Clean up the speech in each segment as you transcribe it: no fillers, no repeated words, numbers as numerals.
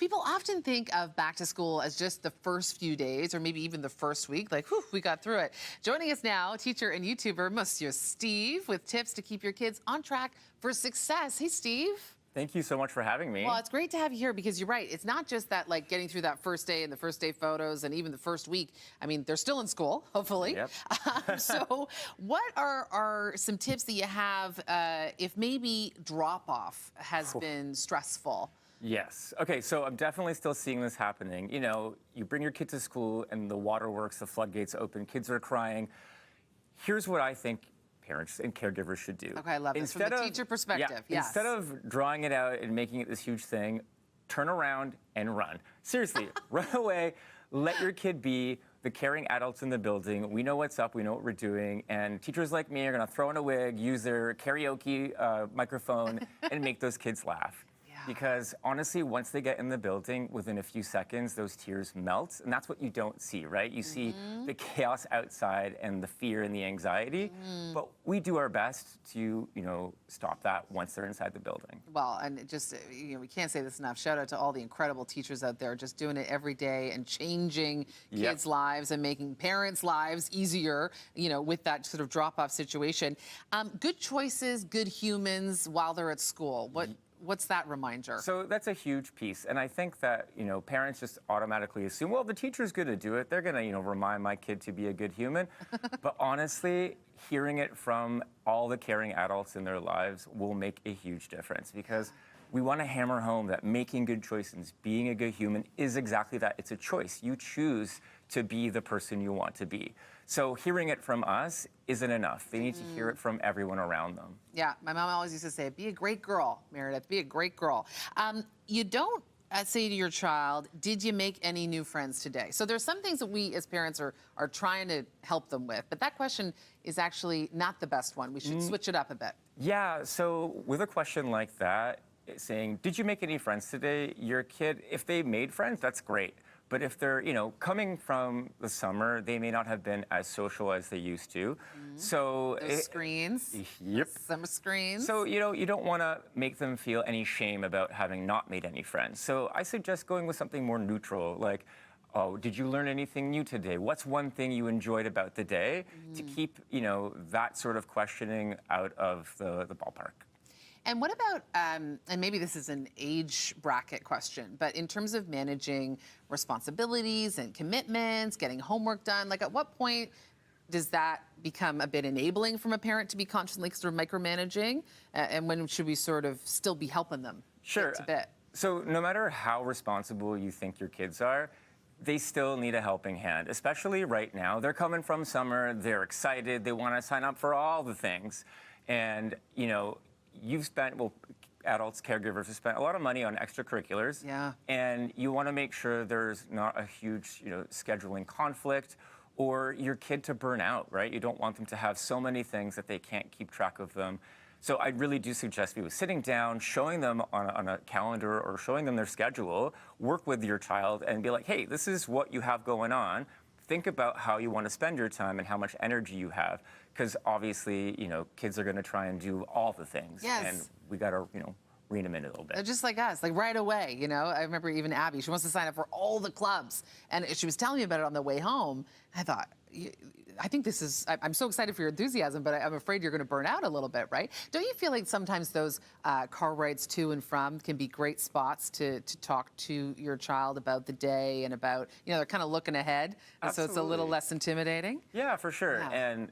People often think of back to school as just the first few days or maybe even the first week, like, whew, we got through it. Joining us now, teacher and YouTuber Monsieur Steve with tips to keep your kids on track for success. Hey, Steve. Thank you so much for having me. Well, it's great to have you here because you're right. It's not just that, like, getting through that first day and the first day photos and even the first week. I mean, they're still in school, hopefully. Yep. So what are some tips that you have if maybe drop-off has been stressful? Yes. Okay, so I'm definitely still seeing this happening. You know, you bring your kid to school and the waterworks, the floodgates open, kids are crying. Here's what I think parents and caregivers should do. Okay, I love this. From the teacher perspective, yes. Instead of drawing it out and making it this huge thing, turn around and run. Seriously, run away, let your kid be the caring adults in the building. We know what's up, we know what we're doing, and teachers like me are gonna throw in a wig, use their karaoke microphone, and make those kids laugh. Because honestly, once they get in the building, within a few seconds, those tears melt. And that's what you don't see, right? You see the chaos outside and the fear and the anxiety. But we do our best to, stop that once they're inside the building. Well, and just, we can't say this enough. Shout out to all the incredible teachers out there just doing it every day and changing kids' lives and making parents' lives easier, with that sort of drop-off situation. Good choices, good humans while they're at school. What's that reminder? So that's a huge piece. And I think that, parents just automatically assume, well, the teacher's going to do it. They're going to, remind my kid to be a good human. But honestly, hearing it from all the caring adults in their lives will make a huge difference because we want to hammer home that making good choices, being a good human is exactly that. It's a choice. You choose to be the person you want to be. So hearing it from us isn't enough. They need to hear it from everyone around them. Yeah, my mom always used to say, be a great girl, Meredith, be a great girl. You don't say to your child, did you make any new friends today? So there's some things that we as parents are trying to help them with, but that question is actually not the best one. We should switch it up a bit. Yeah, so with a question like that, saying, did you make any friends today? Your kid, if they made friends, that's great. But if they're, coming from the summer, they may not have been as social as they used to. So those screens. Yep. Summer screens. So, you don't want to make them feel any shame about having not made any friends. So I suggest going with something more neutral, like, oh, did you learn anything new today? What's one thing you enjoyed about the day? To keep, that sort of questioning out of the ballpark. And what about, and maybe this is an age bracket question, but in terms of managing responsibilities and commitments, getting homework done, like at what point does that become a bit enabling from a parent to be constantly sort of micromanaging? And when should we sort of still be helping them bit to bit? So no matter how responsible you think your kids are, they still need a helping hand, especially right now. They're coming from summer, they're excited, they want to sign up for all the things. And, you've spent, adults, caregivers have spent a lot of money on extracurriculars. Yeah. And you want to make sure there's not a huge, scheduling conflict or your kid to burn out, right? You don't want them to have so many things that they can't keep track of them. So I really do suggest people sitting down, showing them on a calendar or showing them their schedule, work with your child and be like, hey, this is what you have going on. Think about how you want to spend your time and how much energy you have. Because obviously, kids are going to try and do all the things. Yes. And we got to, rein them in a little bit. They're just like us, like right away, I remember even Abby, she wants to sign up for all the clubs. And she was telling me about it on the way home. I thought, I think this is, I'm so excited for your enthusiasm, but I'm afraid you're going to burn out a little bit, right? Don't you feel like sometimes those car rides to and from can be great spots to talk to your child about the day and about, they're kind of looking ahead, and so it's a little less intimidating? Yeah, for sure. Yeah. And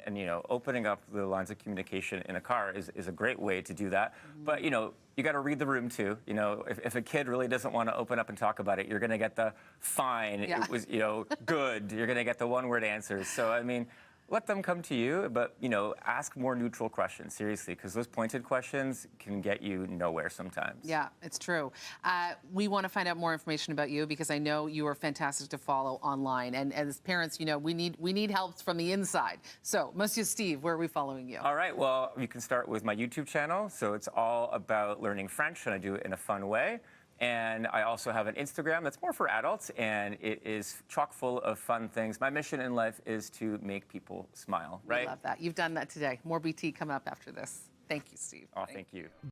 opening up the lines of communication in a car is a great way to do that. But, you got to read the room too. If a kid really doesn't want to open up and talk about it, you're going to get the fine. Yeah. It was, good. You're going to get the one-word answers. So, I mean, let them come to you, but, ask more neutral questions, seriously, because those pointed questions can get you nowhere sometimes. Yeah, it's true. We want to find out more information about you because I know you are fantastic to follow online. And as parents, we need help from the inside. So, Monsieur Steve, where are we following you? All right, well, you can start with my YouTube channel. So it's all about learning French, and I do it in a fun way. And I also have an Instagram that's more for adults, and it is chock full of fun things. My mission in life is to make people smile, right? I love that. You've done that today. More BT coming up after this. Thank you, Steve. Oh, thank you.